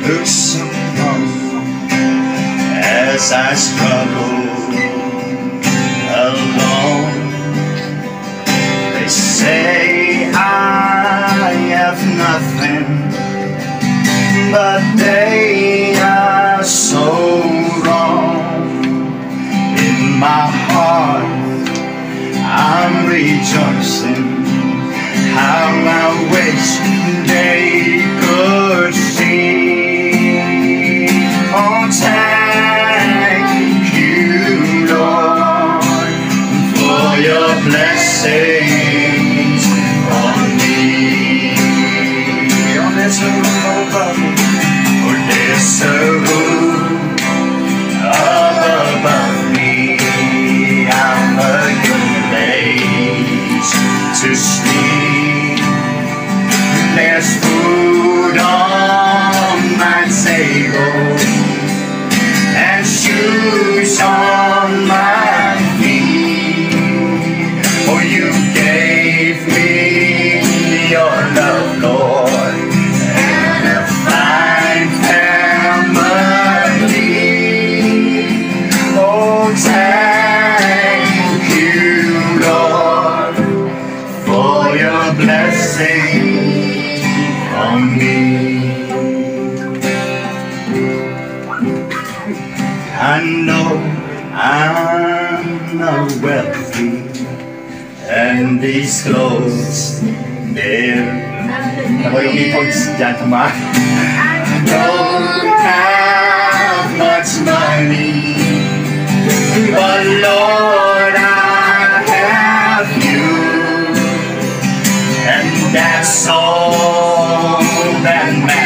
looks so long as I struggle alone. They say I have nothing, but they are so wrong. In my heart I'm rejoicing, how I wish they could see. Oh, thank you, Lord, for your blessings on me. Oh, there's a roof above me. Oh, there's a roof above me. I'm a good place to sleep. There's food on my table and shoes on my feet. Oh, you gave me your love, Lord, and a fine family. Oh, thank you, Lord, for your blessing on me. I know I'm not wealthy, and these clothes, ako yung e-pods dyan, tama? I don't have much money, but Lord, I have you, and that's all that matters.